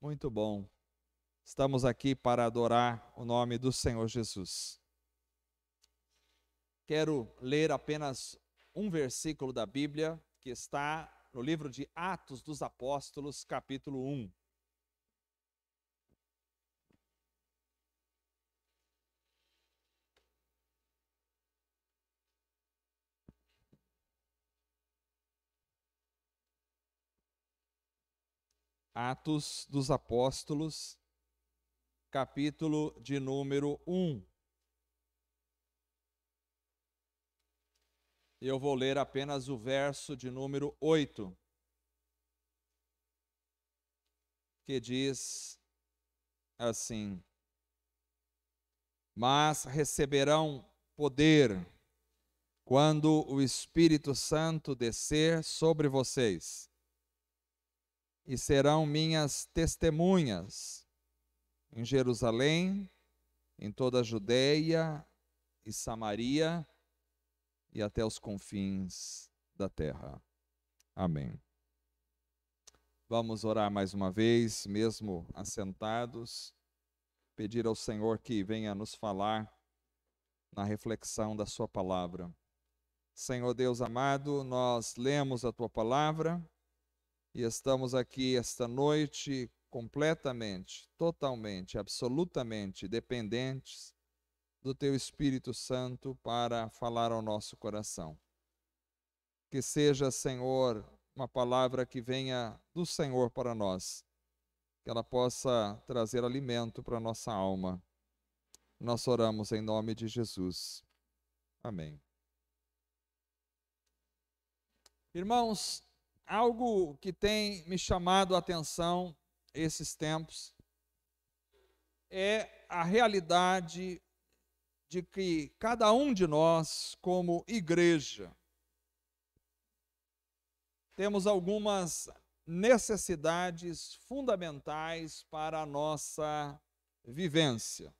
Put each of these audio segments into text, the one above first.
Muito bom. Estamos aqui para adorar o nome do Senhor Jesus. Quero ler apenas um versículo da Bíblia que está no livro de Atos dos Apóstolos, capítulo 1. Atos dos Apóstolos, capítulo de número 1. Eu vou ler apenas o verso de número 8, que diz assim: Mas receberão poder quando o Espírito Santo descer sobre vocês, e serão minhas testemunhas em Jerusalém, em toda a Judeia e Samaria e até os confins da terra. Amém. Vamos orar mais uma vez, mesmo assentados, pedir ao Senhor que venha nos falar na reflexão da sua palavra. Senhor Deus amado, nós lemos a tua palavra e estamos aqui esta noite completamente, totalmente, absolutamente dependentes do teu Espírito Santo para falar ao nosso coração. Que seja, Senhor, uma palavra que venha do Senhor para nós, que ela possa trazer alimento para a nossa alma. Nós oramos em nome de Jesus. Amém. Irmãos, algo que tem me chamado a atenção esses tempos é a realidade de que cada um de nós, como igreja, temos algumas necessidades fundamentais para a nossa vivência.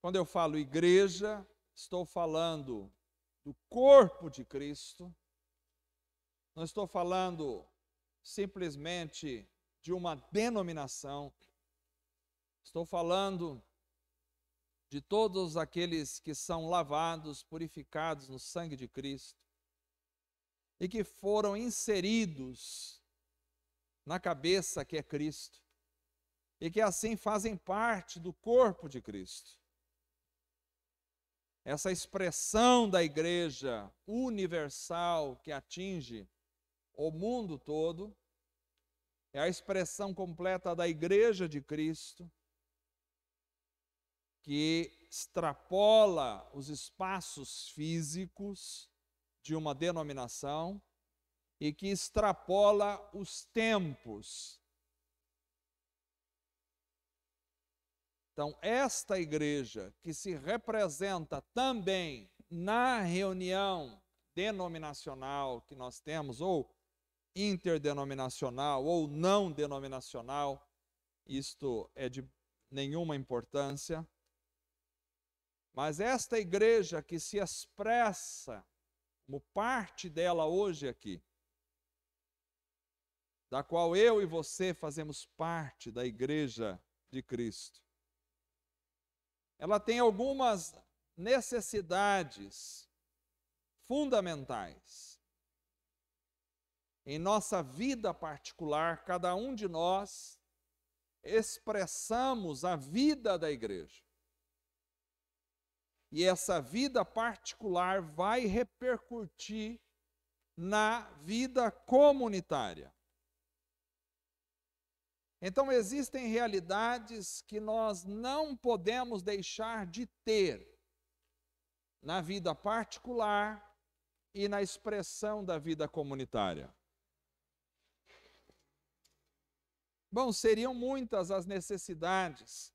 Quando eu falo igreja, estou falando do corpo de Cristo, não estou falando simplesmente de uma denominação, estou falando de todos aqueles que são lavados, purificados no sangue de Cristo e que foram inseridos na cabeça que é Cristo e que assim fazem parte do corpo de Cristo. Essa expressão da igreja universal que atinge o mundo todo é a expressão completa da igreja de Cristo, que extrapola os espaços físicos de uma denominação e que extrapola os tempos. Então, esta igreja que se representa também na reunião denominacional que nós temos, ou interdenominacional, ou não denominacional, isto é de nenhuma importância, mas esta igreja que se expressa como parte dela hoje aqui, da qual eu e você fazemos parte da igreja de Cristo, ela tem algumas necessidades fundamentais. Em nossa vida particular, cada um de nós expressamos a vida da igreja. E essa vida particular vai repercutir na vida comunitária. Então, existem realidades que nós não podemos deixar de ter na vida particular e na expressão da vida comunitária. Bom, seriam muitas as necessidades,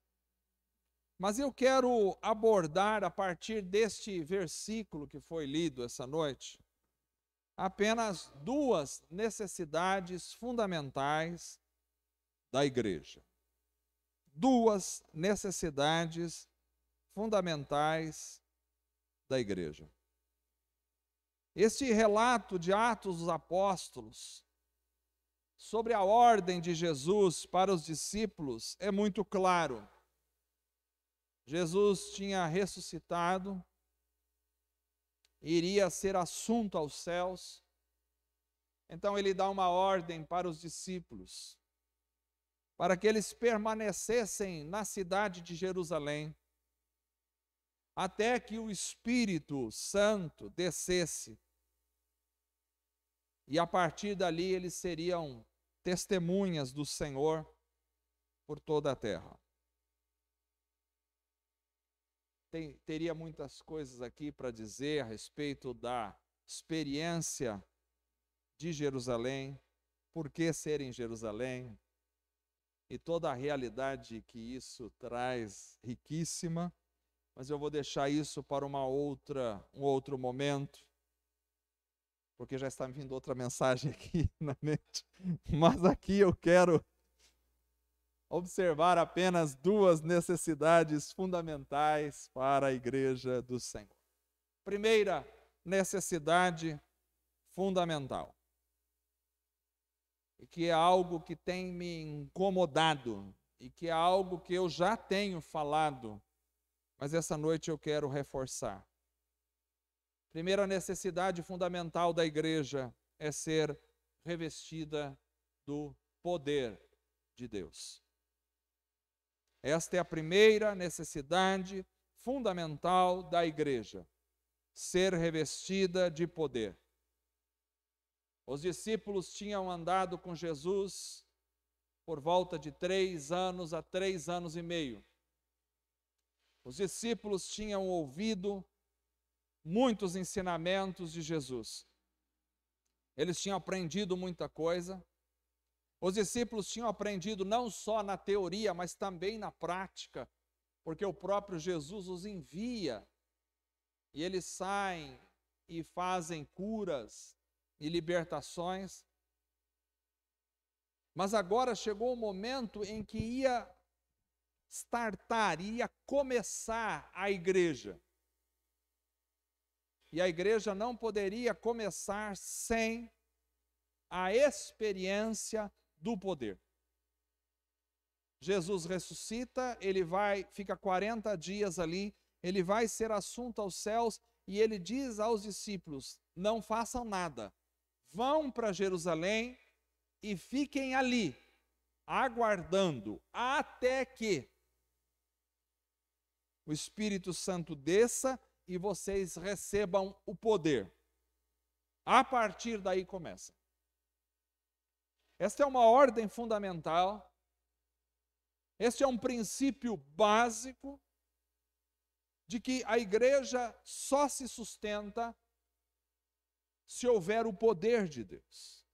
mas eu quero abordar a partir deste versículo que foi lido essa noite, apenas duas necessidades fundamentais da igreja. Duas necessidades fundamentais da igreja. Este relato de Atos dos Apóstolos sobre a ordem de Jesus para os discípulos é muito claro. Jesus tinha ressuscitado, iria ser assunto aos céus, então ele dá uma ordem para os discípulos, para que eles permanecessem na cidade de Jerusalém, até que o Espírito Santo descesse. E a partir dali eles seriam testemunhas do Senhor por toda a terra. Teria muitas coisas aqui para dizer a respeito da experiência de Jerusalém, por que ser em Jerusalém, e toda a realidade que isso traz riquíssima, mas eu vou deixar isso para um outro momento, porque já está me vindo outra mensagem aqui na mente, mas aqui eu quero observar apenas duas necessidades fundamentais para a igreja do Senhor. Primeira necessidade fundamental, e que é algo que tem me incomodado, e que é algo que eu já tenho falado, mas essa noite eu quero reforçar. Primeira necessidade fundamental da igreja é ser revestida do poder de Deus. Esta é a primeira necessidade fundamental da igreja, ser revestida de poder. Os discípulos tinham andado com Jesus por volta de 3 anos a 3 anos e meio. Os discípulos tinham ouvido muitos ensinamentos de Jesus. Eles tinham aprendido muita coisa. Os discípulos tinham aprendido não só na teoria, mas também na prática, porque o próprio Jesus os envia, e eles saem e fazem curas e libertações. Mas agora chegou o momento em que ia começar a igreja. E a igreja não poderia começar sem a experiência do poder. Jesus ressuscita, ele fica 40 dias ali, ele vai ser assunto aos céus e ele diz aos discípulos: não façam nada, vão para Jerusalém e fiquem ali, aguardando até que o Espírito Santo desça e vocês recebam o poder. A partir daí começa. Esta é uma ordem fundamental, este é um princípio básico de que a igreja só se sustenta se houver o poder de Deus.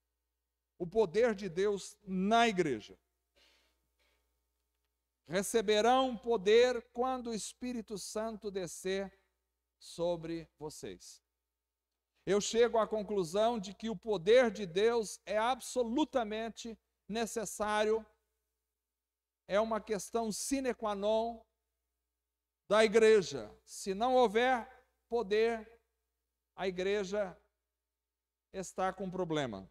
O poder de Deus na igreja. Receberão poder quando o Espírito Santo descer sobre vocês. Eu chego à conclusão de que o poder de Deus é absolutamente necessário, é uma questão sine qua non da igreja. Se não houver poder, a igreja está com problema.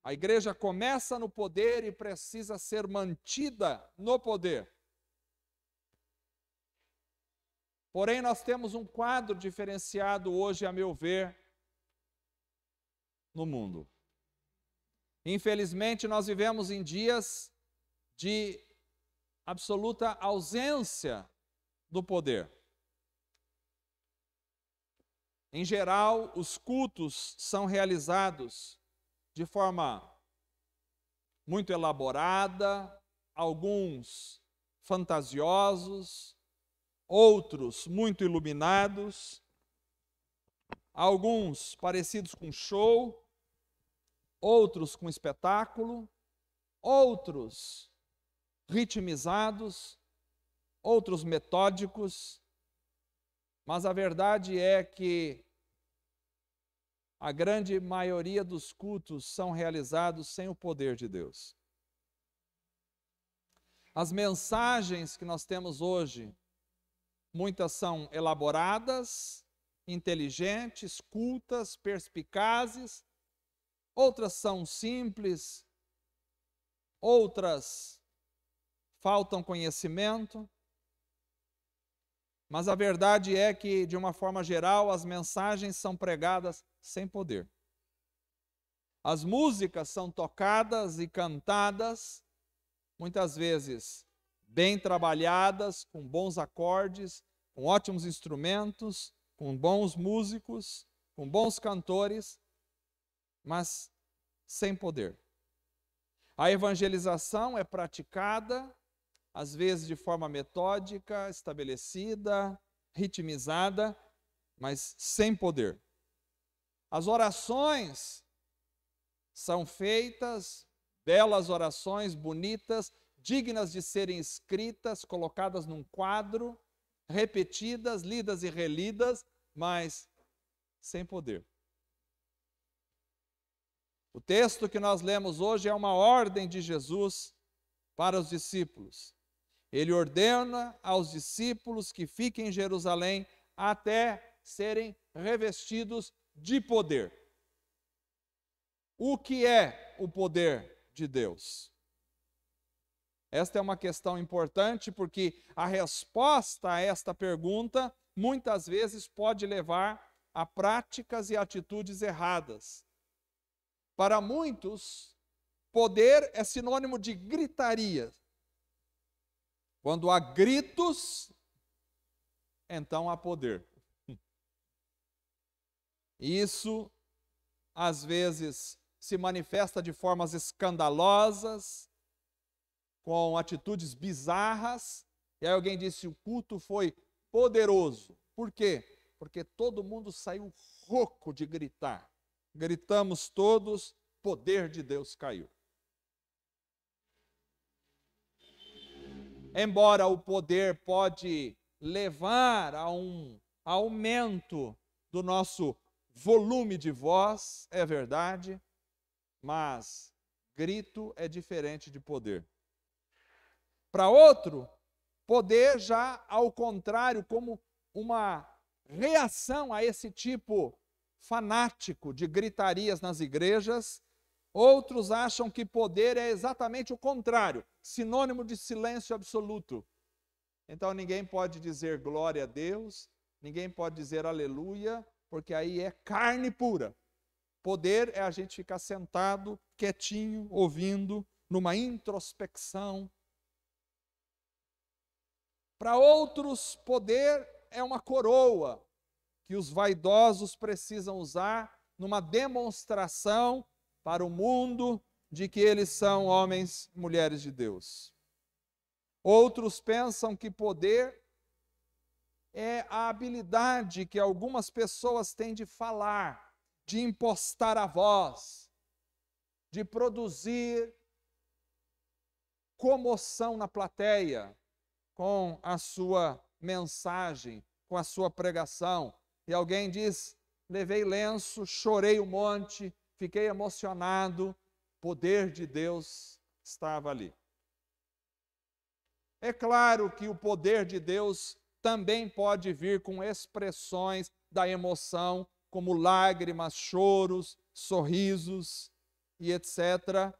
A igreja começa no poder e precisa ser mantida no poder. Porém, nós temos um quadro diferenciado hoje, a meu ver, no mundo. Infelizmente, nós vivemos em dias de absoluta ausência do poder. Em geral, os cultos são realizados de forma muito elaborada, alguns fantasiosos, outros muito iluminados, alguns parecidos com show, outros com espetáculo, outros ritmizados, outros metódicos, mas a verdade é que a grande maioria dos cultos são realizados sem o poder de Deus. As mensagens que nós temos hoje, muitas são elaboradas, inteligentes, cultas, perspicazes, outras são simples, outras faltam conhecimento, mas a verdade é que, de uma forma geral, as mensagens são pregadas sem poder. As músicas são tocadas e cantadas, muitas vezes bem trabalhadas, com bons acordes, com ótimos instrumentos, com bons músicos, com bons cantores, mas sem poder. A evangelização é praticada, às vezes de forma metódica, estabelecida, ritmizada, mas sem poder. As orações são feitas, belas orações, bonitas, dignas de serem escritas, colocadas num quadro, repetidas, lidas e relidas, mas sem poder. O texto que nós lemos hoje é uma ordem de Jesus para os discípulos. Ele ordena aos discípulos que fiquem em Jerusalém até serem revestidos de poder. O que é o poder de Deus? Esta é uma questão importante porque a resposta a esta pergunta muitas vezes pode levar a práticas e atitudes erradas. Para muitos, poder é sinônimo de gritaria. Quando há gritos, então há poder. Isso, às vezes, se manifesta de formas escandalosas, com atitudes bizarras, e aí alguém disse: o culto foi poderoso. Por quê? Porque todo mundo saiu rouco de gritar. Gritamos todos, o poder de Deus caiu. Embora o poder pode levar a um aumento do nosso volume de voz, é verdade, mas grito é diferente de poder. Para outro, poder já ao contrário, como uma reação a esse tipo fanático de gritarias nas igrejas, outros acham que poder é exatamente o contrário, sinônimo de silêncio absoluto. Então ninguém pode dizer glória a Deus, ninguém pode dizer aleluia, porque aí é carne pura. Poder é a gente ficar sentado, quietinho, ouvindo, numa introspecção. Para outros, poder é uma coroa que os vaidosos precisam usar numa demonstração para o mundo de que eles são homens e mulheres de Deus. Outros pensam que poder é a habilidade que algumas pessoas têm de falar, de impostar a voz, de produzir comoção na plateia com a sua mensagem, com a sua pregação. E alguém diz: levei lenço, chorei um monte, fiquei emocionado, o poder de Deus estava ali. É claro que o poder de Deus também pode vir com expressões da emoção, como lágrimas, choros, sorrisos e etc.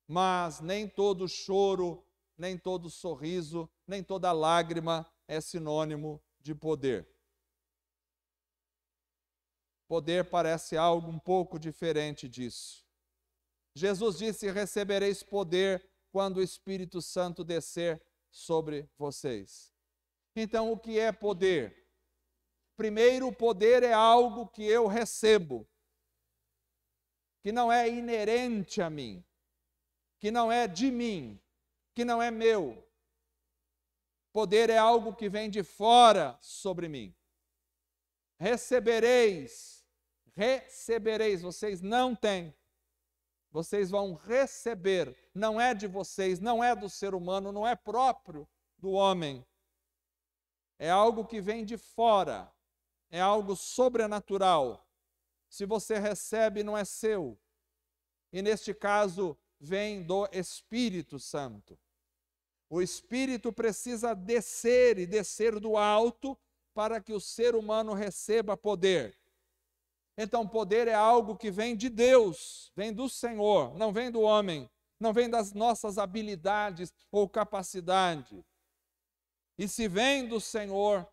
Mas nem todo choro, nem todo sorriso, nem toda lágrima é sinônimo de poder. Poder parece algo um pouco diferente disso. Jesus disse: recebereis poder quando o Espírito Santo descer sobre vocês. Então, o que é poder? Primeiro, o poder é algo que eu recebo, que não é inerente a mim, que não é de mim, que não é meu. Poder é algo que vem de fora sobre mim. Recebereis, vocês não têm. Vocês vão receber, não é de vocês, não é do ser humano, não é próprio do homem. É algo que vem de fora, é algo sobrenatural. Se você recebe, não é seu. E neste caso, vem do Espírito Santo. O Espírito precisa descer e descer do alto para que o ser humano receba poder. Então, poder é algo que vem de Deus, vem do Senhor, não vem do homem, não vem das nossas habilidades ou capacidade. E se vem do Senhor,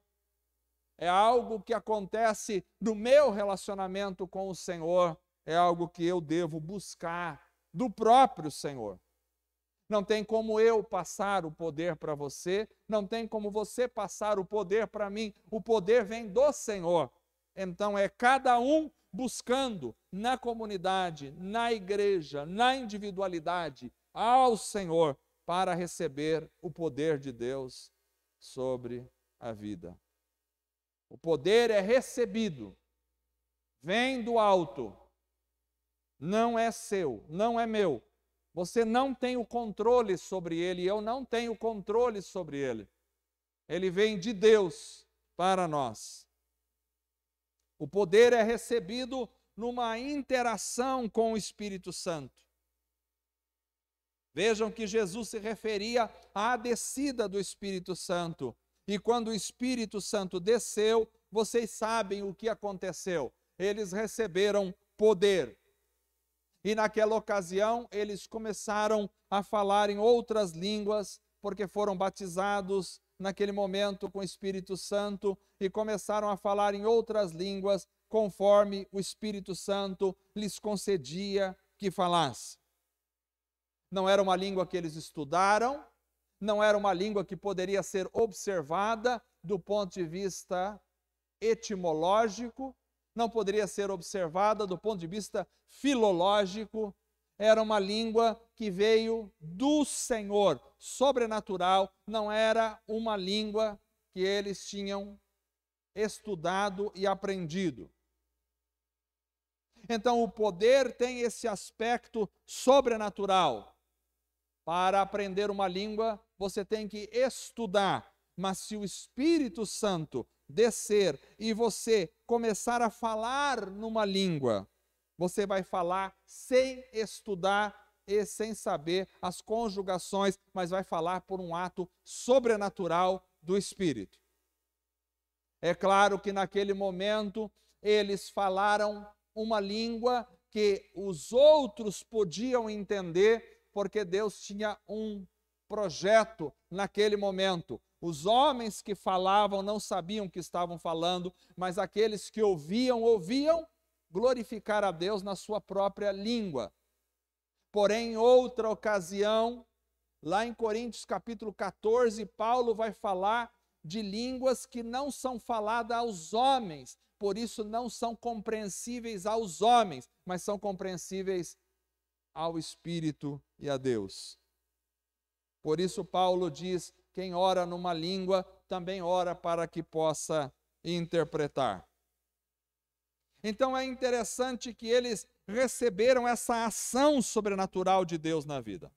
é algo que acontece no meu relacionamento com o Senhor, é algo que eu devo buscar do próprio Senhor. Não tem como eu passar o poder para você, não tem como você passar o poder para mim, o poder vem do Senhor. Então é cada um buscando na comunidade, na igreja, na individualidade, ao Senhor, para receber o poder de Deus sobre a vida. O poder é recebido, vem do alto, não é seu, não é meu. Você não tem o controle sobre ele, eu não tenho controle sobre ele. Ele vem de Deus para nós. O poder é recebido numa interação com o Espírito Santo. Vejam que Jesus se referia à descida do Espírito Santo. E quando o Espírito Santo desceu, vocês sabem o que aconteceu. Eles receberam poder. E naquela ocasião, eles começaram a falar em outras línguas, porque foram batizados naquele momento com o Espírito Santo e começaram a falar em outras línguas, conforme o Espírito Santo lhes concedia que falasse. Não era uma língua que eles estudaram, não era uma língua que poderia ser observada do ponto de vista etimológico, não poderia ser observada do ponto de vista filológico, era uma língua que veio do Senhor, sobrenatural, não era uma língua que eles tinham estudado e aprendido. Então, o poder tem esse aspecto sobrenatural. Para aprender uma língua, você tem que estudar, mas se o Espírito Santo descer e você começar a falar numa língua, você vai falar sem estudar e sem saber as conjugações, mas vai falar por um ato sobrenatural do Espírito. É claro que naquele momento eles falaram uma língua que os outros podiam entender, porque Deus tinha um projeto naquele momento. Os homens que falavam não sabiam o que estavam falando, mas aqueles que ouviam glorificar a Deus na sua própria língua. Porém, em outra ocasião, lá em Coríntios capítulo 14, Paulo vai falar de línguas que não são faladas aos homens, por isso não são compreensíveis aos homens, mas são compreensíveis ao Espírito e a Deus. Por isso Paulo diz: quem ora numa língua, também ora para que possa interpretar. Então é interessante que eles receberam essa ação sobrenatural de Deus na vida.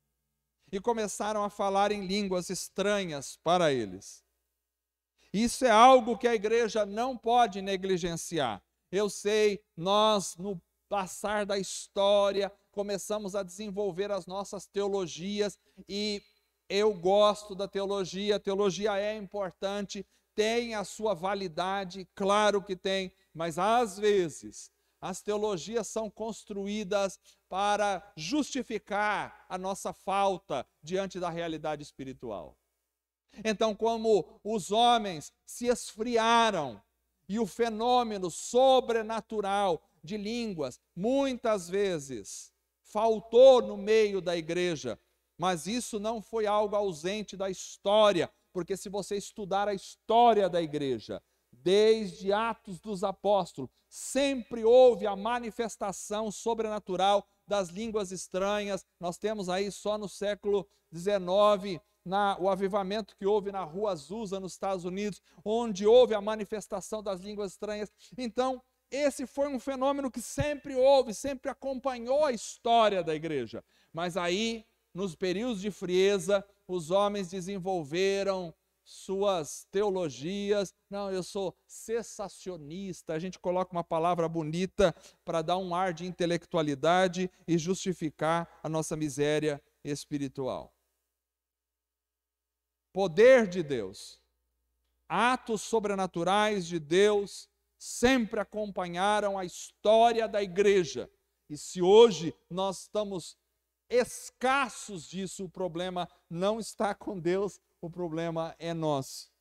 E começaram a falar em línguas estranhas para eles. Isso é algo que a igreja não pode negligenciar. Eu sei, nós no passar da história começamos a desenvolver as nossas teologias e eu gosto da teologia, a teologia é importante, tem a sua validade, claro que tem, mas às vezes as teologias são construídas para justificar a nossa falta diante da realidade espiritual. Então, como os homens se esfriaram e o fenômeno sobrenatural de línguas muitas vezes faltou no meio da igreja, mas isso não foi algo ausente da história, porque se você estudar a história da igreja, desde Atos dos Apóstolos, sempre houve a manifestação sobrenatural das línguas estranhas. Nós temos aí só no século XIX, o avivamento que houve na Rua Azusa, nos Estados Unidos, onde houve a manifestação das línguas estranhas. Então, esse foi um fenômeno que sempre houve, sempre acompanhou a história da igreja. Mas aí, nos períodos de frieza, os homens desenvolveram suas teologias. Não, eu sou cessacionista. A gente coloca uma palavra bonita para dar um ar de intelectualidade e justificar a nossa miséria espiritual. Poder de Deus, atos sobrenaturais de Deus sempre acompanharam a história da igreja. E se hoje nós estamos escassos disso, o problema não está com Deus, o problema é nosso.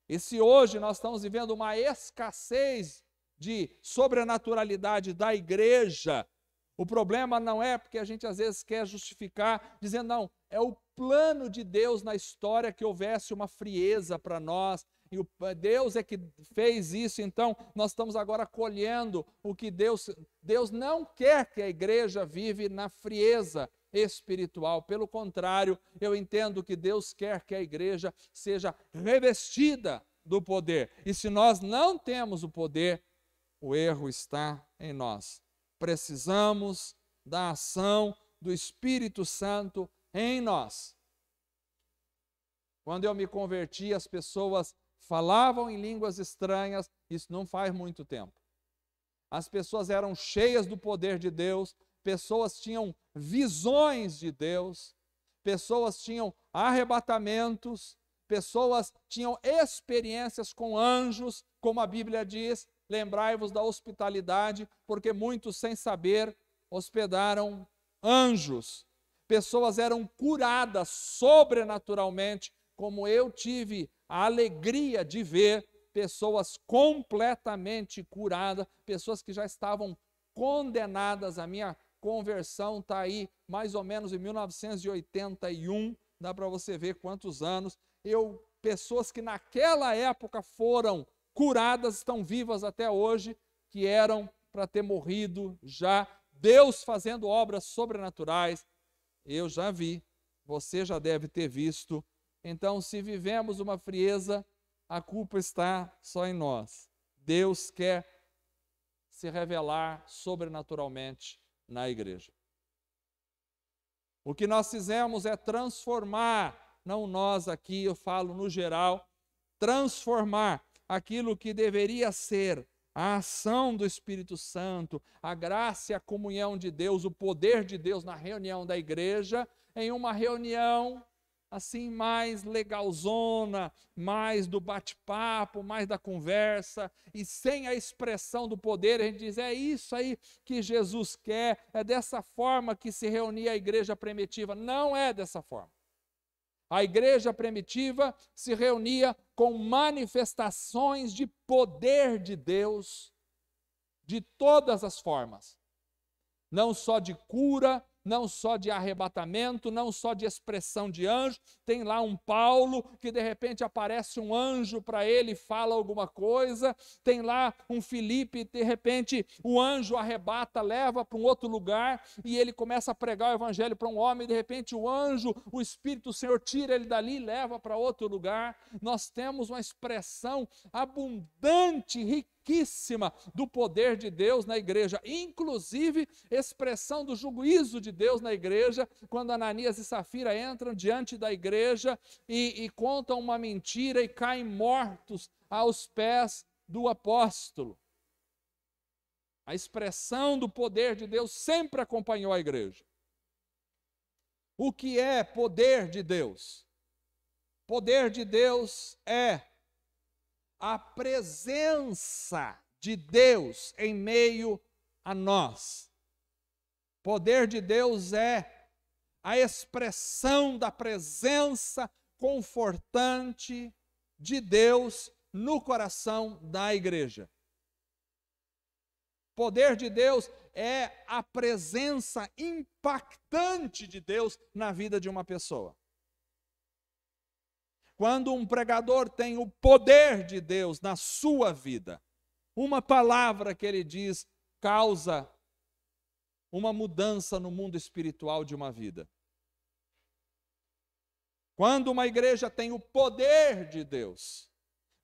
E se hoje nós estamos vivendo uma escassez de sobrenaturalidade da igreja, o problema não é porque a gente às vezes quer justificar, dizendo, não, é o plano de Deus na história que houvesse uma frieza para nós, e Deus é que fez isso, então nós estamos agora colhendo o que Deus não quer que a igreja vive na frieza espiritual. Pelo contrário, eu entendo que Deus quer que a igreja seja revestida do poder. E se nós não temos o poder, o erro está em nós. Precisamos da ação do Espírito Santo em nós. Quando eu me converti, as pessoas falavam em línguas estranhas, isso não faz muito tempo. As pessoas eram cheias do poder de Deus, pessoas tinham visões de Deus, pessoas tinham arrebatamentos, pessoas tinham experiências com anjos, como a Bíblia diz, lembrai-vos da hospitalidade, porque muitos sem saber hospedaram anjos. Pessoas eram curadas sobrenaturalmente, como eu tive a alegria de ver pessoas completamente curadas, pessoas que já estavam condenadas. A minha conversão está aí mais ou menos em 1981, dá para você ver quantos anos. Pessoas que naquela época foram curadas, estão vivas até hoje, que eram para ter morrido já. Deus fazendo obras sobrenaturais, eu já vi, você já deve ter visto. Então, se vivemos uma frieza, a culpa está só em nós. Deus quer se revelar sobrenaturalmente na igreja. O que nós fizemos é transformar, não nós aqui, eu falo no geral, transformar aquilo que deveria ser a ação do Espírito Santo, a graça e a comunhão de Deus, o poder de Deus na reunião da igreja, em uma reunião assim mais legalzona, mais do bate-papo, mais da conversa, e sem a expressão do poder. A gente diz, é isso aí que Jesus quer, é dessa forma que se reunia a igreja primitiva. Não é dessa forma. A igreja primitiva se reunia com manifestações de poder de Deus, de todas as formas. Não só de cura, não só de arrebatamento, não só de expressão de anjo. Tem lá um Paulo que de repente aparece um anjo para ele e fala alguma coisa. Tem lá um Filipe, de repente o anjo arrebata, leva para um outro lugar e ele começa a pregar o evangelho para um homem. De repente o anjo, o Espírito do Senhor tira ele dali e leva para outro lugar. Nós temos uma expressão abundante, riquíssima do poder de Deus na igreja, inclusive expressão do juízo de Deus na igreja, quando Ananias e Safira entram diante da igreja e contam uma mentira e caem mortos aos pés do apóstolo. A expressão do poder de Deus sempre acompanhou a igreja. O que é poder de Deus? Poder de Deus é a presença de Deus em meio a nós. Poder de Deus é a expressão da presença confortante de Deus no coração da igreja. Poder de Deus é a presença impactante de Deus na vida de uma pessoa. Quando um pregador tem o poder de Deus na sua vida, uma palavra que ele diz causa uma mudança no mundo espiritual de uma vida. Quando uma igreja tem o poder de Deus,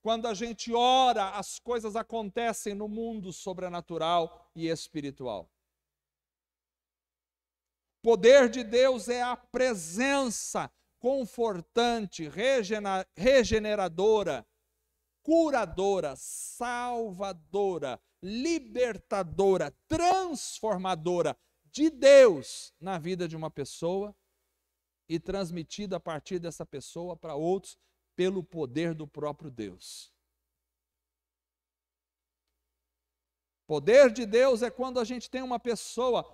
quando a gente ora, as coisas acontecem no mundo sobrenatural e espiritual. Poder de Deus é a presença confortante, regeneradora, curadora, salvadora, libertadora, transformadora de Deus na vida de uma pessoa e transmitida a partir dessa pessoa para outros pelo poder do próprio Deus. Poder de Deus é quando a gente tem uma pessoa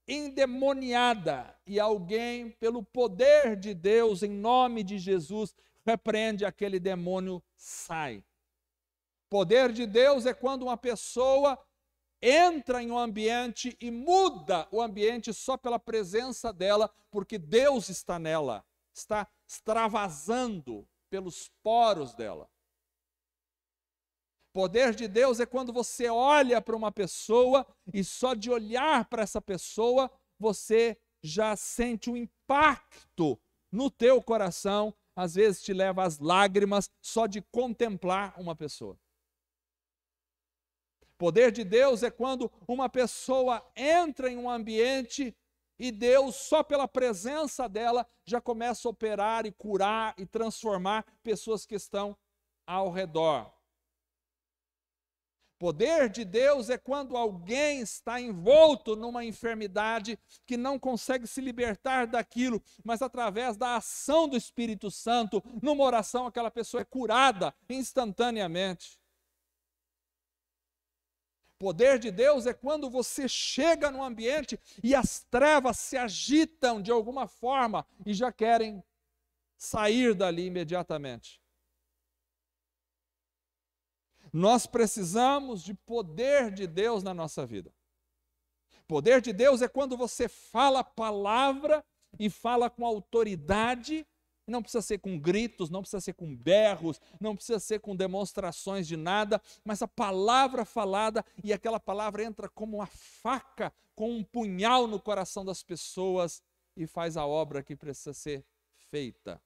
endemoniada e alguém, pelo poder de Deus, em nome de Jesus, repreende aquele demônio, sai. Poder de Deus é quando uma pessoa entra em um ambiente e muda o ambiente só pela presença dela, porque Deus está nela, está extravasando pelos poros dela. Poder de Deus é quando você olha para uma pessoa e só de olhar para essa pessoa, você já sente um impacto no teu coração, às vezes te leva às lágrimas só de contemplar uma pessoa. Poder de Deus é quando uma pessoa entra em um ambiente e Deus, só pela presença dela, já começa a operar e curar e transformar pessoas que estão ao redor. Poder de Deus é quando alguém está envolto numa enfermidade que não consegue se libertar daquilo, mas através da ação do Espírito Santo, numa oração, aquela pessoa é curada instantaneamente. Poder de Deus é quando você chega num ambiente e as trevas se agitam de alguma forma e já querem sair dali imediatamente. Nós precisamos de poder de Deus na nossa vida. Poder de Deus é quando você fala a palavra e fala com autoridade. Não precisa ser com gritos, não precisa ser com berros, não precisa ser com demonstrações de nada, mas a palavra falada, e aquela palavra entra como uma faca, com um punhal no coração das pessoas e faz a obra que precisa ser feita.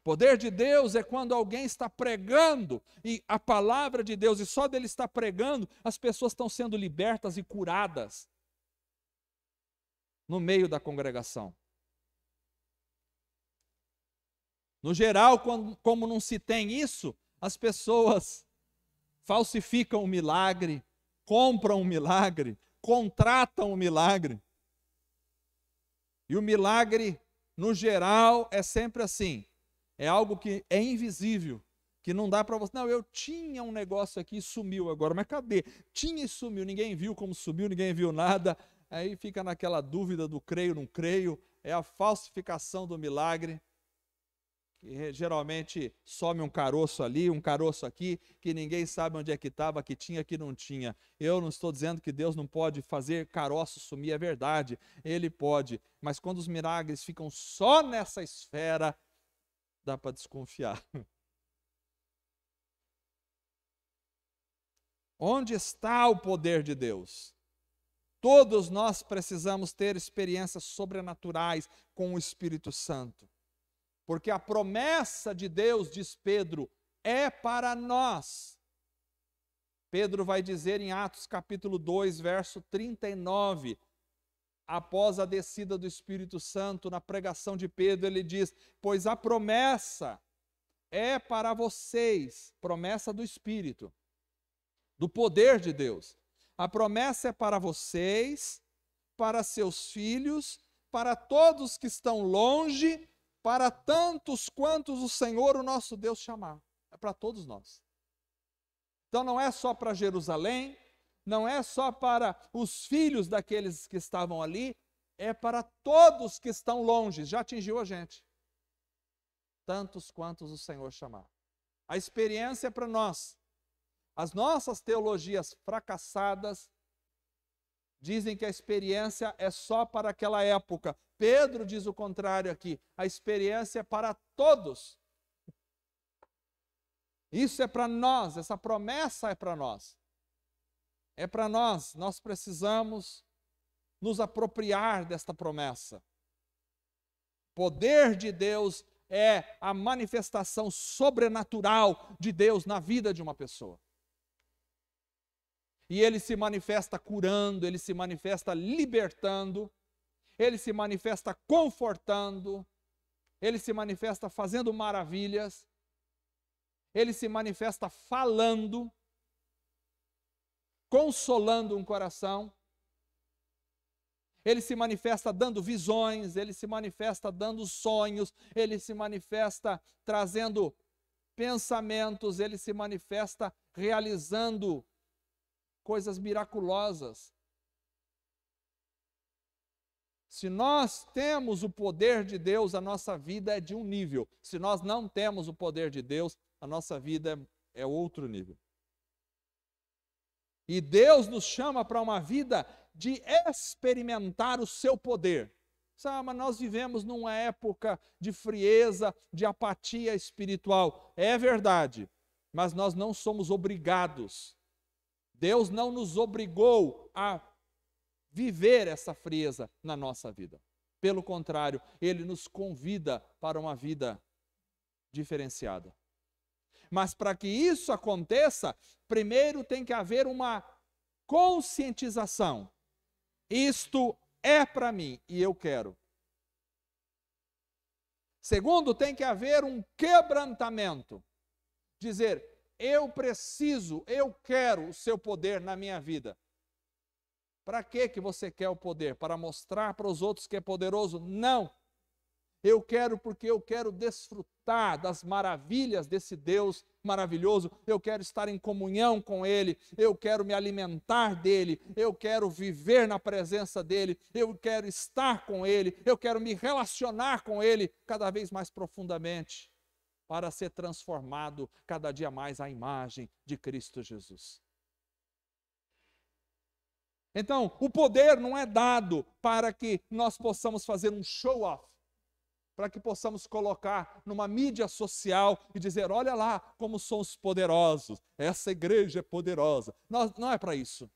Poder de Deus é quando alguém está pregando e a palavra de Deus, e só dele estar pregando, as pessoas estão sendo libertas e curadas no meio da congregação. No geral, como não se tem isso, as pessoas falsificam o milagre, compram o milagre, contratam o milagre. E o milagre, no geral, é sempre assim. É algo que é invisível, que não dá para você. Não, eu tinha um negócio aqui e sumiu agora, mas cadê? Tinha e sumiu, ninguém viu como sumiu, ninguém viu nada. Aí fica naquela dúvida do creio, não creio. É a falsificação do milagre. Que geralmente some um caroço ali, um caroço aqui, que ninguém sabe onde é que estava, que tinha, que não tinha. Eu não estou dizendo que Deus não pode fazer caroço sumir, é verdade, Ele pode. Mas quando os milagres ficam só nessa esfera, dá para desconfiar. Onde está o poder de Deus? Todos nós precisamos ter experiências sobrenaturais com o Espírito Santo. Porque a promessa de Deus, diz Pedro, é para nós. Pedro vai dizer em Atos capítulo 2, verso 39, após a descida do Espírito Santo, na pregação de Pedro, ele diz: pois a promessa é para vocês, promessa do Espírito, do poder de Deus. A promessa é para vocês, para seus filhos, para todos que estão longe, para tantos quantos o Senhor, o nosso Deus, chamar. É para todos nós. Então não é só para Jerusalém, não é só para os filhos daqueles que estavam ali, é para todos que estão longe. Já atingiu a gente. Tantos quantos o Senhor chamar. A experiência é para nós. As nossas teologias fracassadas dizem que a experiência é só para aquela época. Pedro diz o contrário aqui. A experiência é para todos. Isso é para nós, essa promessa é para nós. É para nós, nós precisamos nos apropriar desta promessa. O poder de Deus é a manifestação sobrenatural de Deus na vida de uma pessoa. E ele se manifesta curando, ele se manifesta libertando, ele se manifesta confortando, ele se manifesta fazendo maravilhas, ele se manifesta falando, consolando um coração, ele se manifesta dando visões, ele se manifesta dando sonhos, ele se manifesta trazendo pensamentos, ele se manifesta realizando coisas miraculosas. Se nós temos o poder de Deus, a nossa vida é de um nível. Se nós não temos o poder de Deus, a nossa vida é outro nível. E Deus nos chama para uma vida de experimentar o seu poder. Mas nós vivemos numa época de frieza, de apatia espiritual. É verdade, mas nós não somos obrigados. Deus não nos obrigou a viver essa frieza na nossa vida. Pelo contrário, Ele nos convida para uma vida diferenciada. Mas para que isso aconteça, primeiro tem que haver uma conscientização. Isto é para mim e eu quero. Segundo, tem que haver um quebrantamento. Dizer, eu preciso, eu quero o seu poder na minha vida. Para que você quer o poder? Para mostrar para os outros que é poderoso? Não. Eu quero porque eu quero desfrutar das maravilhas desse Deus maravilhoso. Eu quero estar em comunhão com Ele. Eu quero me alimentar dEle. Eu quero viver na presença dEle. Eu quero estar com Ele. Eu quero me relacionar com Ele cada vez mais profundamente para ser transformado cada dia mais à imagem de Cristo Jesus. Então, o poder não é dado para que nós possamos fazer um show-off, para que possamos colocar numa mídia social e dizer, olha lá como somos poderosos, essa igreja é poderosa. Não é para isso.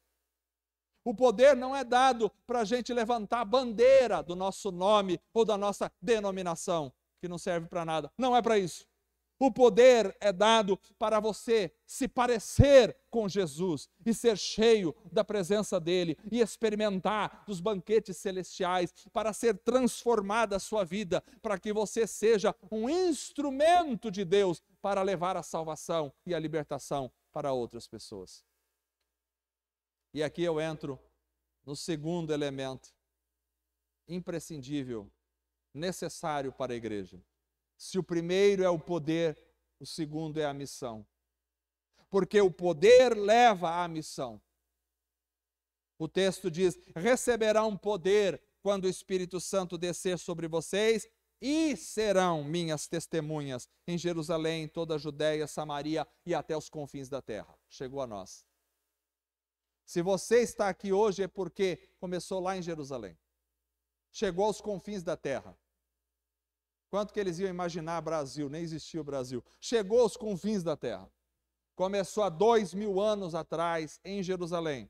O poder não é dado para a gente levantar a bandeira do nosso nome ou da nossa denominação, que não serve para nada. Não é para isso. O poder é dado para você se parecer com Jesus e ser cheio da presença dEle e experimentar dos banquetes celestiais, para ser transformada a sua vida, para que você seja um instrumento de Deus para levar a salvação e a libertação para outras pessoas. E aqui eu entro no segundo elemento imprescindível, necessário para a igreja. Se o primeiro é o poder, o segundo é a missão. Porque o poder leva à missão. O texto diz, receberão poder quando o Espírito Santo descer sobre vocês e serão minhas testemunhas em Jerusalém, toda a Judéia, Samaria e até os confins da terra. Chegou a nós. Se você está aqui hoje é porque começou lá em Jerusalém. Chegou aos confins da terra. Quanto que eles iam imaginar Brasil? Nem existia o Brasil. Chegou aos confins da terra. Começou há 2000 anos atrás em Jerusalém.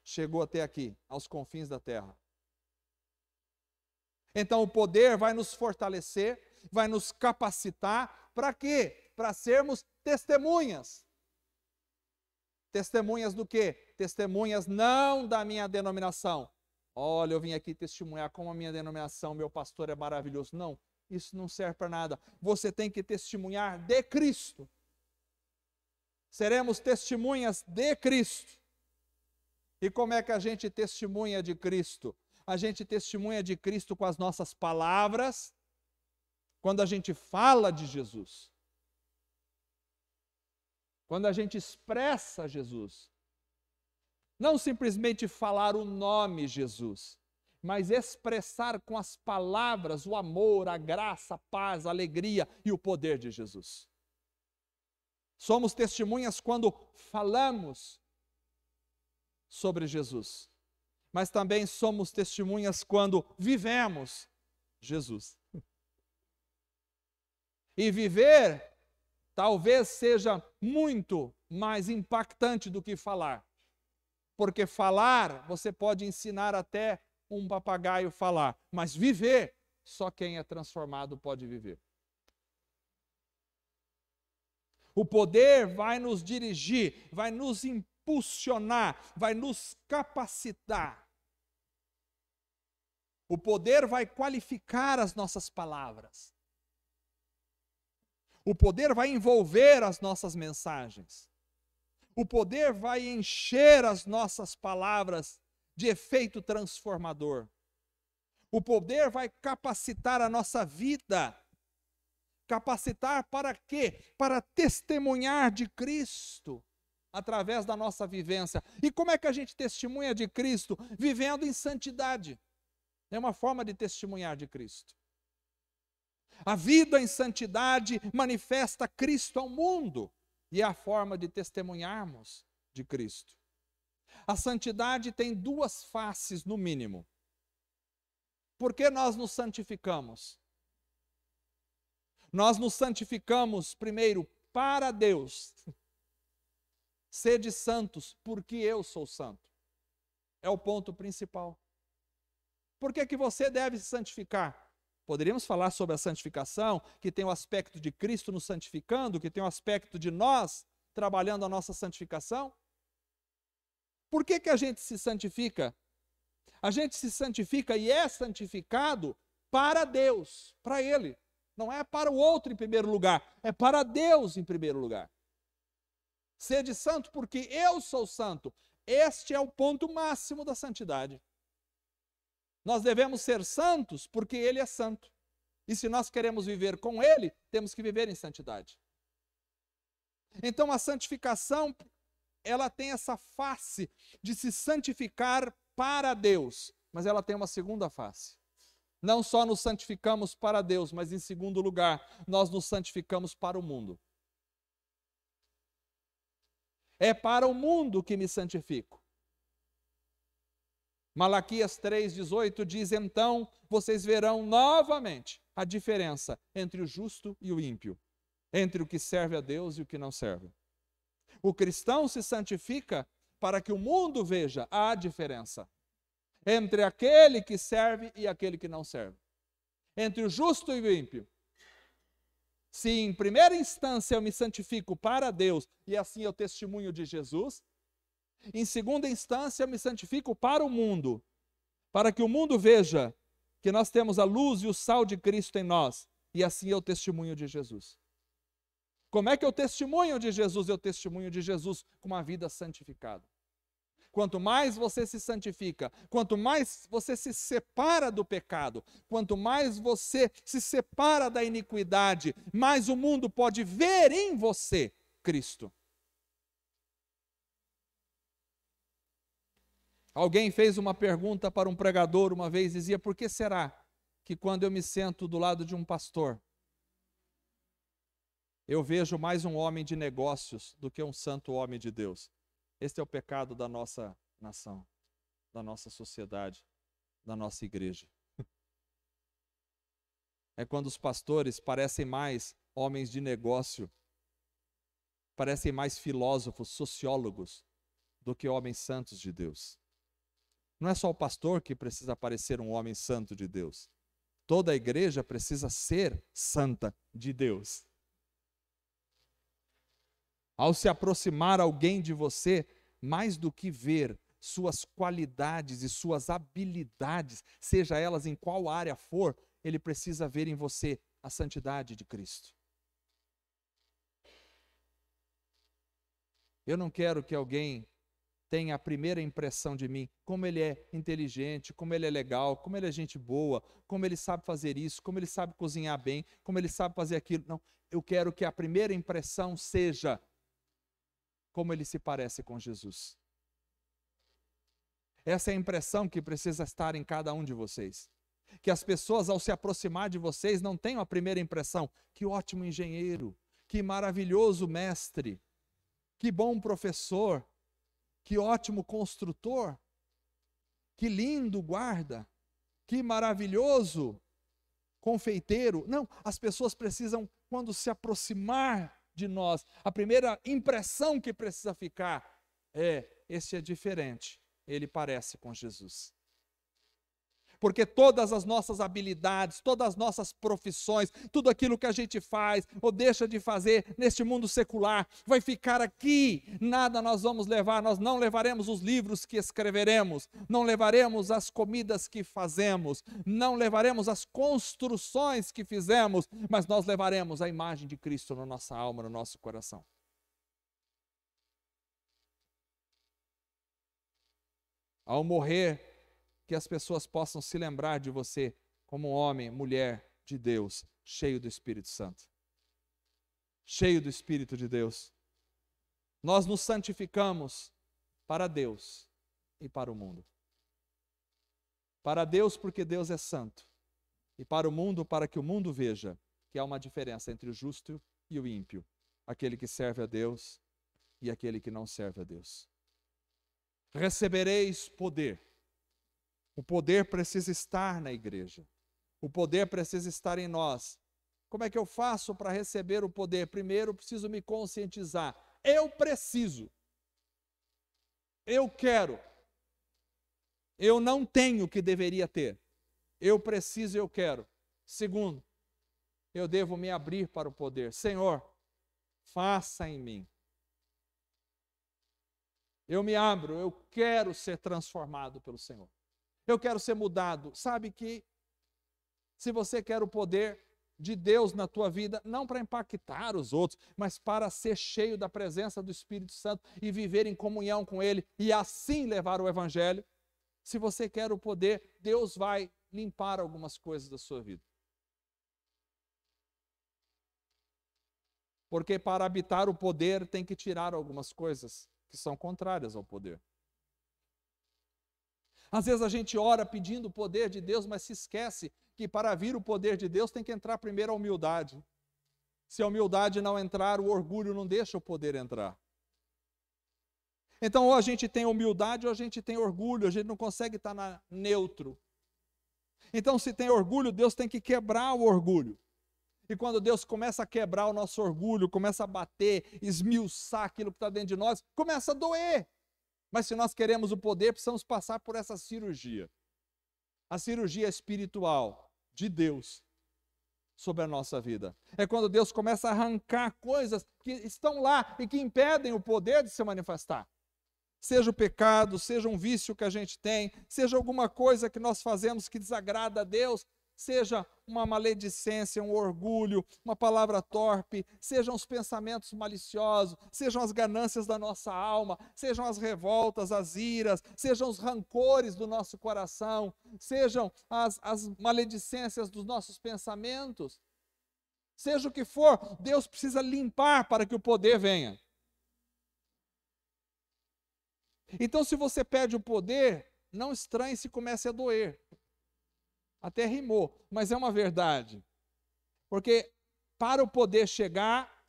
Chegou até aqui, aos confins da terra. Então o poder vai nos fortalecer, vai nos capacitar. Para quê? Para sermos testemunhas. Testemunhas do quê? Testemunhas não da minha denominação. Olha, eu vim aqui testemunhar como a minha denominação, meu pastor é maravilhoso. Não, isso não serve para nada. Você tem que testemunhar de Cristo. Seremos testemunhas de Cristo. E como é que a gente testemunha de Cristo? A gente testemunha de Cristo com as nossas palavras, quando a gente fala de Jesus. Quando a gente expressa Jesus. Não simplesmente falar o nome Jesus, mas expressar com as palavras o amor, a graça, a paz, a alegria e o poder de Jesus. Somos testemunhas quando falamos sobre Jesus, mas também somos testemunhas quando vivemos Jesus. E viver talvez seja muito mais impactante do que falar. Porque falar, você pode ensinar até um papagaio falar, mas viver, só quem é transformado pode viver. O poder vai nos dirigir, vai nos impulsionar, vai nos capacitar. O poder vai qualificar as nossas palavras. O poder vai envolver as nossas mensagens. O poder vai encher as nossas palavras de efeito transformador. O poder vai capacitar a nossa vida. Capacitar para quê? Para testemunhar de Cristo. através da nossa vivência. E como é que a gente testemunha de Cristo? Vivendo em santidade. É uma forma de testemunhar de Cristo. A vida em santidade manifesta Cristo ao mundo e é a forma de testemunharmos de Cristo. A santidade tem duas faces, no mínimo. Por que nós nos santificamos? Nós nos santificamos, primeiro, para Deus. Sede santos, porque eu sou santo. É o ponto principal. Por que que você deve se santificar? Poderíamos falar sobre a santificação, que tem o aspecto de Cristo nos santificando, que tem o aspecto de nós trabalhando a nossa santificação. Por que que a gente se santifica? A gente se santifica e é santificado para Deus, para Ele. Não é para o outro em primeiro lugar, é para Deus em primeiro lugar. Sede santo porque eu sou santo. Este é o ponto máximo da santidade. Nós devemos ser santos porque Ele é santo. E se nós queremos viver com Ele, temos que viver em santidade. Então a santificação, ela tem essa face de se santificar para Deus, mas ela tem uma segunda face. Não só nos santificamos para Deus, mas em segundo lugar, nós nos santificamos para o mundo. É para o mundo que me santifico. Malaquias 3,18 diz: então vocês verão novamente a diferença entre o justo e o ímpio, entre o que serve a Deus e o que não serve. O cristão se santifica para que o mundo veja a diferença entre aquele que serve e aquele que não serve, entre o justo e o ímpio. Se em primeira instância eu me santifico para Deus e assim eu testemunho de Jesus, em segunda instância eu me santifico para o mundo, para que o mundo veja que nós temos a luz e o sal de Cristo em nós, e assim eu testemunho de Jesus. Como é que eu testemunho de Jesus? Eu testemunho de Jesus com uma vida santificada. Quanto mais você se santifica, quanto mais você se separa do pecado, quanto mais você se separa da iniquidade, mais o mundo pode ver em você Cristo. Alguém fez uma pergunta para um pregador uma vez, dizia: por que será que quando eu me sento do lado de um pastor, eu vejo mais um homem de negócios do que um santo homem de Deus? Este é o pecado da nossa nação, da nossa sociedade, da nossa igreja. É quando os pastores parecem mais homens de negócio, parecem mais filósofos, sociólogos, do que homens santos de Deus. Não é só o pastor que precisa parecer um homem santo de Deus. Toda a igreja precisa ser santa de Deus. Ao se aproximar alguém de você, mais do que ver suas qualidades e suas habilidades, seja elas em qual área for, ele precisa ver em você a santidade de Cristo. Eu não quero que alguém tenha a primeira impressão de mim, como ele é inteligente, como ele é legal, como ele é gente boa, como ele sabe fazer isso, como ele sabe cozinhar bem, como ele sabe fazer aquilo. Não, eu quero que a primeira impressão seja como ele se parece com Jesus. Essa é a impressão que precisa estar em cada um de vocês. Que as pessoas, ao se aproximar de vocês, não tenham a primeira impressão: que ótimo engenheiro, que maravilhoso mestre, que bom professor, que ótimo construtor, que lindo guarda, que maravilhoso confeiteiro. Não, as pessoas precisam, quando se aproximar de nós, a primeira impressão que precisa ficar é: esse é diferente, ele parece com Jesus. Porque todas as nossas habilidades, todas as nossas profissões, tudo aquilo que a gente faz ou deixa de fazer neste mundo secular, vai ficar aqui. Nada nós vamos levar, nós não levaremos os livros que escreveremos, não levaremos as comidas que fazemos, não levaremos as construções que fizemos, mas nós levaremos a imagem de Cristo na nossa alma, no nosso coração. Ao morrer, que as pessoas possam se lembrar de você como um homem, mulher de Deus, cheio do Espírito Santo. Cheio do Espírito de Deus. Nós nos santificamos para Deus e para o mundo. Para Deus, porque Deus é santo. E para o mundo, para que o mundo veja que há uma diferença entre o justo e o ímpio. Aquele que serve a Deus e aquele que não serve a Deus. Recebereis poder. O poder precisa estar na igreja. O poder precisa estar em nós. Como é que eu faço para receber o poder? Primeiro, eu preciso me conscientizar. Eu preciso. Eu quero. Eu não tenho o que deveria ter. Eu preciso e eu quero. Segundo, eu devo me abrir para o poder. Senhor, faça em mim. Eu me abro, eu quero ser transformado pelo Senhor. Eu quero ser mudado. Sabe que se você quer o poder de Deus na tua vida, não para impactar os outros, mas para ser cheio da presença do Espírito Santo e viver em comunhão com Ele e assim levar o Evangelho. Se você quer o poder, Deus vai limpar algumas coisas da sua vida. Porque para habitar o poder tem que tirar algumas coisas que são contrárias ao poder. Às vezes a gente ora pedindo o poder de Deus, mas se esquece que para vir o poder de Deus tem que entrar primeiro a humildade. Se a humildade não entrar, o orgulho não deixa o poder entrar. Então ou a gente tem humildade ou a gente tem orgulho, a gente não consegue estar neutro. Então se tem orgulho, Deus tem que quebrar o orgulho. E quando Deus começa a quebrar o nosso orgulho, começa a bater, esmiuçar aquilo que está dentro de nós, começa a doer. Mas se nós queremos o poder, precisamos passar por essa cirurgia. A cirurgia espiritual de Deus sobre a nossa vida. É quando Deus começa a arrancar coisas que estão lá e que impedem o poder de se manifestar. Seja o pecado, seja um vício que a gente tem, seja alguma coisa que nós fazemos que desagrada a Deus, seja uma maledicência, um orgulho, uma palavra torpe, sejam os pensamentos maliciosos, sejam as ganâncias da nossa alma, sejam as revoltas, as iras, sejam os rancores do nosso coração, sejam as maledicências dos nossos pensamentos, seja o que for, Deus precisa limpar para que o poder venha. Então, se você perde o poder, não estranhe se comece a doer. Até rimou, mas é uma verdade. Porque para o poder chegar,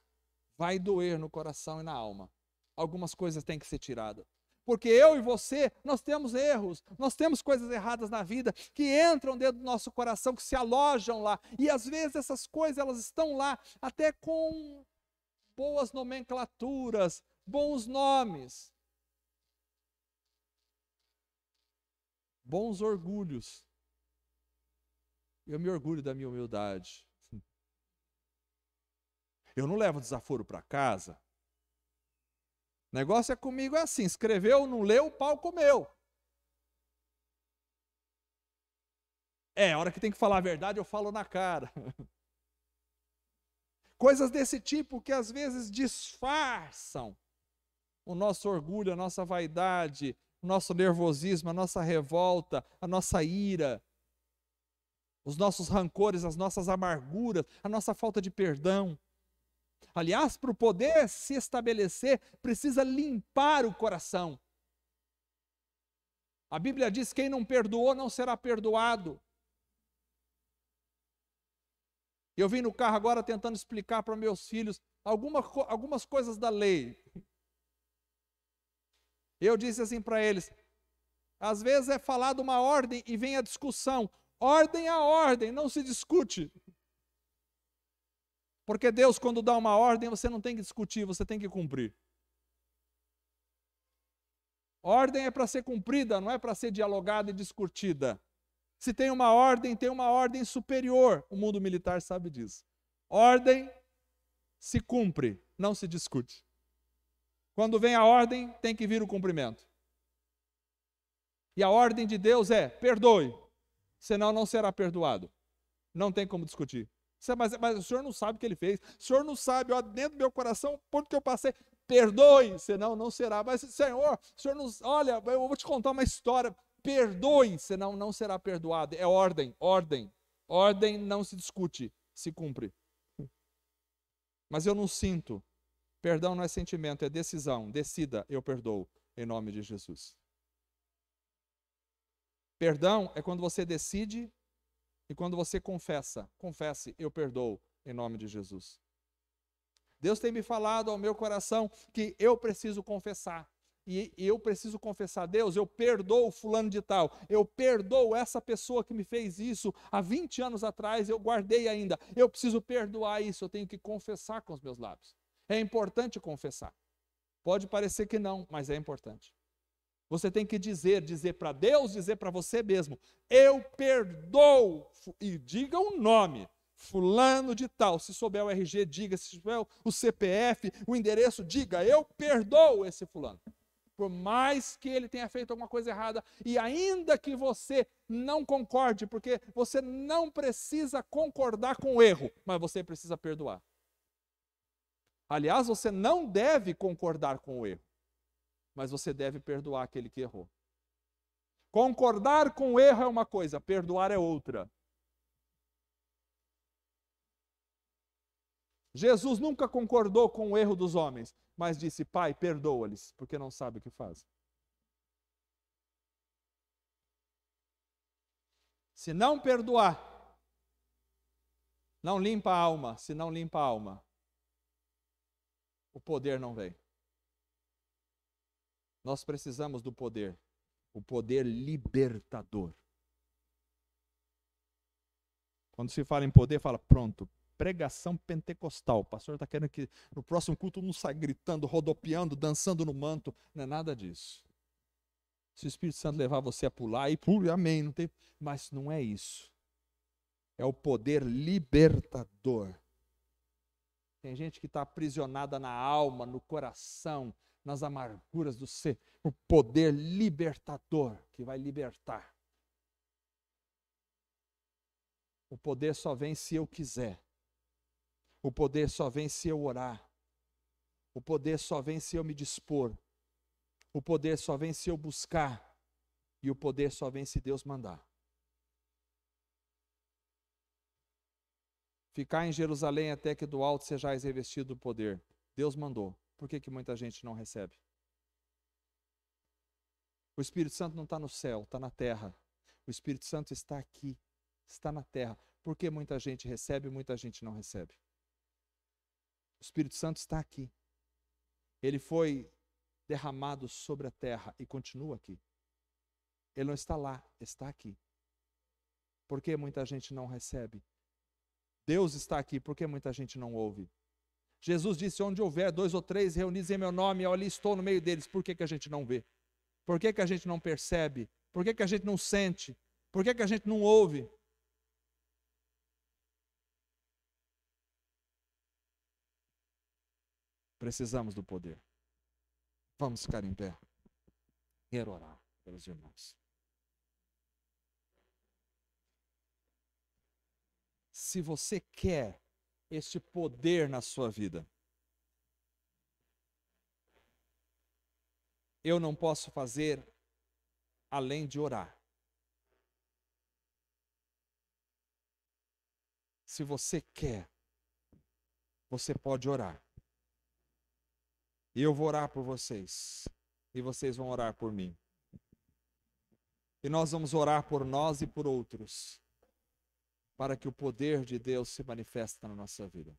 vai doer no coração e na alma. Algumas coisas têm que ser tiradas. Porque eu e você, nós temos erros, nós temos coisas erradas na vida que entram dentro do nosso coração, que se alojam lá. E às vezes essas coisas, elas estão lá até com boas nomenclaturas, bons nomes, bons orgulhos. Eu me orgulho da minha humildade. Eu não levo desaforo para casa. O negócio é comigo assim, escreveu, não leu, o pau comeu. A hora que tem que falar a verdade, eu falo na cara. Coisas desse tipo que às vezes disfarçam o nosso orgulho, a nossa vaidade, o nosso nervosismo, a nossa revolta, a nossa ira, os nossos rancores, as nossas amarguras, a nossa falta de perdão. Aliás, para o poder se estabelecer, precisa limpar o coração. A Bíblia diz que quem não perdoou não será perdoado. Eu vim no carro agora tentando explicar para meus filhos algumas coisas da lei. Eu disse assim para eles, às vezes é falado uma ordem e vem a discussão. Ordem é ordem, não se discute. Porque Deus, quando dá uma ordem, você não tem que discutir, você tem que cumprir. Ordem é para ser cumprida, não é para ser dialogada e discutida. Se tem uma ordem superior. O mundo militar sabe disso. Ordem se cumpre, não se discute. Quando vem a ordem, tem que vir o cumprimento. E a ordem de Deus é, perdoe, senão não será perdoado. Não tem como discutir. Mas o senhor não sabe o que ele fez. O senhor não sabe, ó, dentro do meu coração, por que eu passei. Perdoe, senão não será. Mas, Senhor, o senhor não... Olha, eu vou te contar uma história. Perdoe, senão não será perdoado. É ordem, ordem. Ordem não se discute, se cumpre. Mas eu não sinto Perdão não é sentimento, é decisão. Decida, eu perdoo, em nome de Jesus. Perdão é quando você decide e quando você confessa. Confesse, eu perdoo, em nome de Jesus. Deus tem me falado ao meu coração que eu preciso confessar. E eu preciso confessar, Deus, eu perdoo fulano de tal, eu perdoo essa pessoa que me fez isso há 20 anos atrás, eu guardei ainda, eu preciso perdoar isso, eu tenho que confessar com os meus lábios. É importante confessar. Pode parecer que não, mas é importante. Você tem que dizer para Deus, dizer para você mesmo, eu perdoo, e diga o nome, fulano de tal. Se souber o RG, diga, se souber o CPF, o endereço, diga, eu perdoo esse fulano. Por mais que ele tenha feito alguma coisa errada, e ainda que você não concorde, porque você não precisa concordar com o erro, mas você precisa perdoar. Aliás, você não deve concordar com o erro, mas você deve perdoar aquele que errou. Concordar com o erro é uma coisa, perdoar é outra. Jesus nunca concordou com o erro dos homens, mas disse, Pai, perdoa-lhes, porque não sabe o que fazem. Se não perdoar, não limpa a alma. Se não limpa a alma, o poder não vem. Nós precisamos do poder, o poder libertador. Quando se fala em poder, fala, pronto, pregação pentecostal. O pastor está querendo que no próximo culto não saia gritando, rodopiando, dançando no manto. Não é nada disso. Se o Espírito Santo levar você a pular, aí pule, amém. Não tem... Mas não é isso. É o poder libertador. Tem gente que está aprisionada na alma, no coração, nas amarguras do ser. O poder libertador que vai libertar. O poder só vem se eu quiser. O poder só vem se eu orar. O poder só vem se eu me dispor. O poder só vem se eu buscar. E o poder só vem se Deus mandar. Ficar em Jerusalém até que do alto sejais revestido do poder. Deus mandou. Por que muita gente não recebe? O Espírito Santo não está no céu, está na terra. O Espírito Santo está aqui, está na terra. Por que muita gente recebe e muita gente não recebe? O Espírito Santo está aqui. Ele foi derramado sobre a terra e continua aqui. Ele não está lá, está aqui. Por que muita gente não recebe? Deus está aqui, por que muita gente não ouve? Jesus disse, onde houver 2 ou 3 reunidos em meu nome, eu ali estou no meio deles. Por que a gente não vê? Por que a gente não percebe? Por que a gente não sente? Por que a gente não ouve? Precisamos do poder. Vamos ficar em pé. Quero orar pelos irmãos. Se você quer este poder na sua vida, eu não posso fazer além de orar. Se você quer, você pode orar. E eu vou orar por vocês. E vocês vão orar por mim. E nós vamos orar por nós e por outros, para que o poder de Deus se manifeste na nossa vida.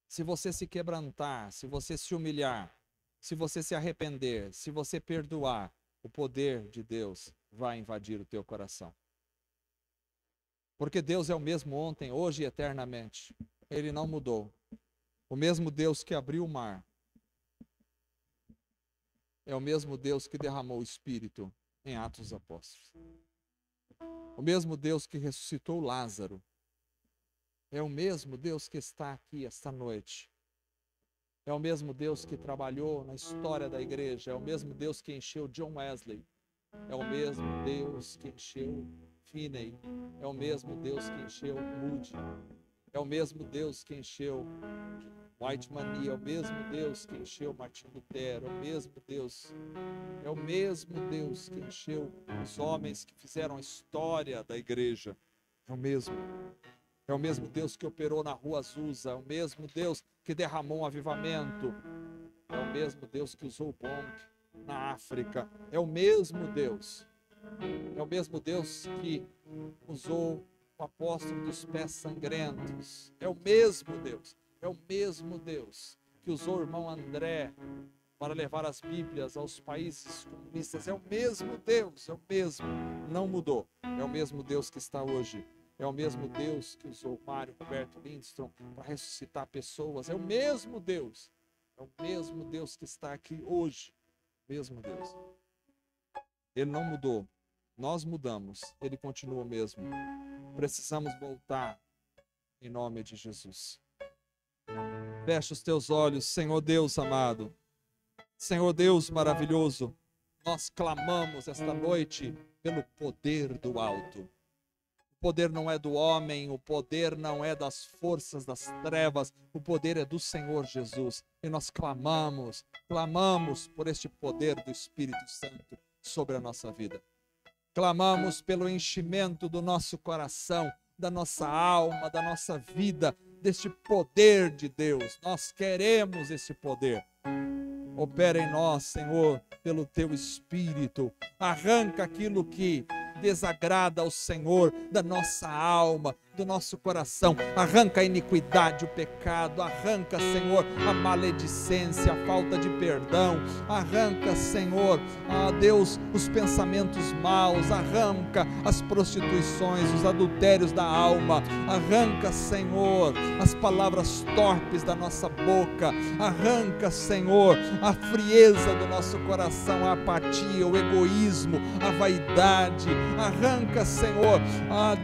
Se você se quebrantar, se você se humilhar, se você se arrepender, se você perdoar, o poder de Deus vai invadir o teu coração. Porque Deus é o mesmo ontem, hoje e eternamente. Ele não mudou. O mesmo Deus que abriu o mar é o mesmo Deus que derramou o Espírito em Atos dos Apóstolos. O mesmo Deus que ressuscitou Lázaro é o mesmo Deus que está aqui esta noite. É o mesmo Deus que trabalhou na história da igreja. É o mesmo Deus que encheu John Wesley. É o mesmo Deus que encheu Finney. É o mesmo Deus que encheu Moody. É o mesmo Deus que encheu White Mania. É o mesmo Deus que encheu Martin Lutero. É o mesmo Deus. É o mesmo Deus que encheu os homens que fizeram a história da igreja. É o mesmo. É o mesmo Deus que operou na Rua Azusa, é o mesmo Deus que derramou um avivamento, é o mesmo Deus que usou o Bonk na África, é o mesmo Deus. É o mesmo Deus que usou o apóstolo dos pés sangrentos. É o mesmo Deus. É o mesmo Deus que usou o irmão André para levar as Bíblias aos países comunistas. É o mesmo Deus, é o mesmo. Não mudou. É o mesmo Deus que está hoje. É o mesmo Deus que usou Mário Roberto Lindstrom para ressuscitar pessoas. É o mesmo Deus. É o mesmo Deus que está aqui hoje. Mesmo Deus. Ele não mudou. Nós mudamos. Ele continua o mesmo. Precisamos voltar em nome de Jesus. Fecha os teus olhos, Senhor Deus amado. Senhor Deus maravilhoso. Nós clamamos esta noite pelo poder do alto. O poder não é do homem, o poder não é das forças das trevas, o poder é do Senhor Jesus. E nós clamamos por este poder do Espírito Santo sobre a nossa vida. Clamamos pelo enchimento do nosso coração, da nossa alma, da nossa vida, deste poder de Deus. Nós queremos esse poder. Opera em nós, Senhor, pelo teu Espírito. Arranca aquilo que desagrada ao Senhor da nossa alma, do nosso coração. Arranca a iniquidade, o pecado. Arranca, Senhor, a maledicência, a falta de perdão. Arranca, Senhor, Deus, os pensamentos maus. Arranca as prostituições, os adultérios da alma. Arranca, Senhor, as palavras torpes da nossa boca. Arranca, Senhor, a frieza do nosso coração, a apatia, o egoísmo, a vaidade. Arranca, Senhor,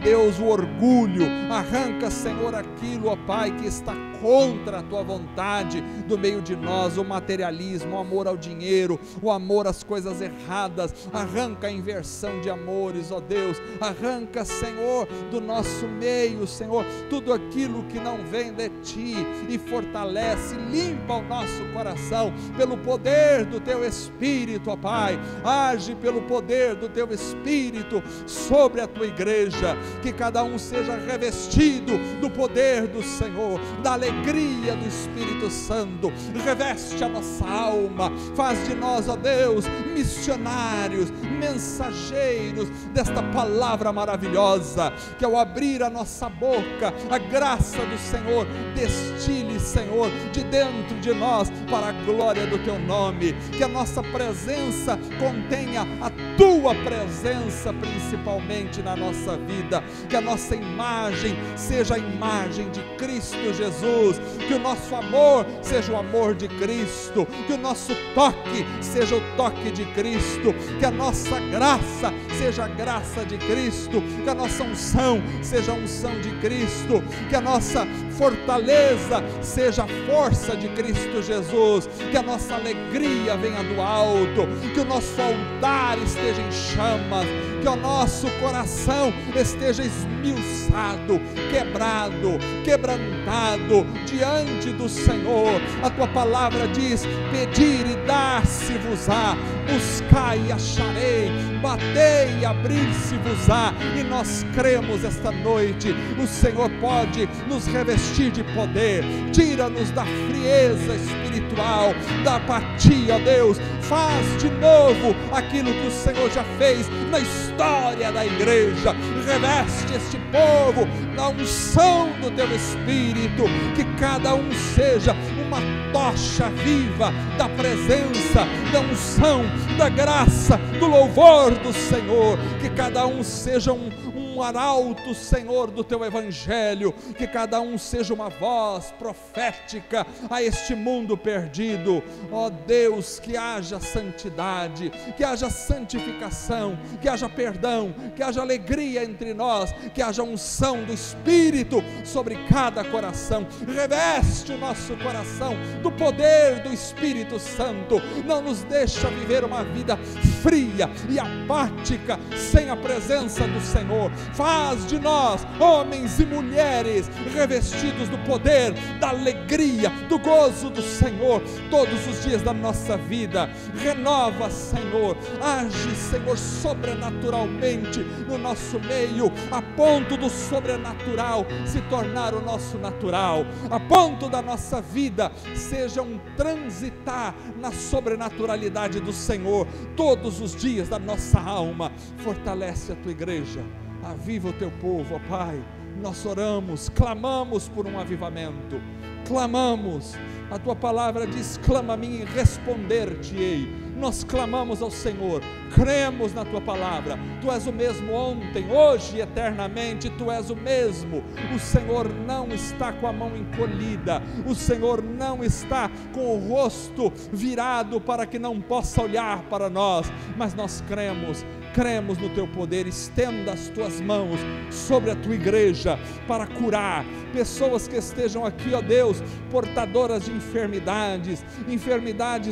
Deus, o orgulho. Arranca, Senhor, aquilo, ó Pai, que está contra a tua vontade do meio de nós, o materialismo, o amor ao dinheiro, o amor às coisas erradas. Arranca a inversão de amores, ó Deus. Arranca, Senhor, do nosso meio, Senhor, tudo aquilo que não vem de ti, e fortalece, limpa o nosso coração pelo poder do teu Espírito, ó Pai. Age pelo poder do teu Espírito sobre a tua igreja, que cada um seja revestido do poder do Senhor, da alegria do Espírito Santo. Reveste a nossa alma, faz de nós, ó Deus, missionários, mensageiros desta palavra maravilhosa, que ao abrir a nossa boca, a graça do Senhor destile, Senhor, de dentro de nós para a glória do teu nome. Que a nossa presença contenha a tua presença, principalmente na nossa vida. Que a nossa imagem seja a imagem de Cristo Jesus. Que o nosso amor seja o amor de Cristo. Que o nosso toque seja o toque de Cristo. Que a nossa graça seja a graça de Cristo. Que a nossa unção seja a unção de Cristo. Que a nossa fortaleza seja a força de Cristo Jesus. Que a nossa alegria venha do alto. Que o nosso altar esteja em chamas. Que o nosso coração esteja esmiuçado, quebrado, quebrantado diante do Senhor. A tua palavra diz: pedir e dar-se-vos-á, buscai e acharei, batei e abrir-se-vos-á. E nós cremos esta noite, o Senhor pode nos revestir de poder. Tira-nos da frieza espiritual, da apatia, Deus. Faz de novo aquilo que o Senhor já fez na história da igreja. Reveste este povo da unção do teu Espírito. Que cada um seja uma tocha viva da presença, da unção, da graça, do louvor do Senhor. Que cada um seja um arauto, Senhor, do teu evangelho. Que cada um seja uma voz profética a este mundo perdido. Ó Deus, que haja santidade, que haja santificação, que haja perdão, que haja alegria entre nós, que haja unção do Espírito sobre cada coração. Reveste o nosso coração do poder do Espírito Santo. Não nos deixa viver uma vida fria e apática sem a presença do Senhor. faz de nós homens e mulheres revestidos do poder, da alegria, do gozo do Senhor, todos os dias da nossa vida. Renova, Senhor, age, Senhor, sobrenaturalmente no nosso meio, a ponto do sobrenatural se tornar o nosso natural, a ponto da nossa vida seja um transitar na sobrenaturalidade do Senhor, todos os dias da nossa alma. Fortalece a tua igreja, aviva o teu povo, ó Pai. Nós oramos, clamamos por um avivamento, clamamos, a tua palavra diz: clama a mim e responder-te-ei. Nós clamamos ao Senhor, cremos na tua palavra. Tu és o mesmo ontem, hoje e eternamente. Tu és o mesmo. O Senhor não está com a mão encolhida, o Senhor não está com o rosto virado para que não possa olhar para nós, mas nós cremos no teu poder. Estenda as tuas mãos sobre a tua igreja para curar pessoas que estejam aqui, ó Deus, portadoras de enfermidades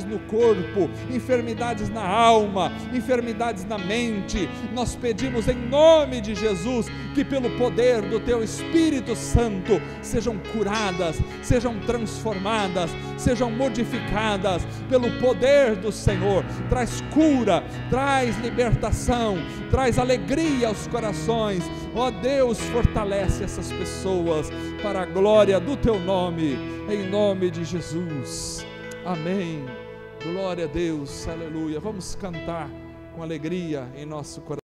no corpo, enfermidades na alma, enfermidades na mente. Nós pedimos em nome de Jesus que pelo poder do teu Espírito Santo sejam curadas, sejam transformadas, sejam modificadas pelo poder do Senhor. Traz cura, traz libertação, traz alegria aos corações. Ó Deus, fortalece essas pessoas para a glória do teu nome, em nome de Jesus. Amém. Glória a Deus, aleluia. Vamos cantar com alegria em nosso coração.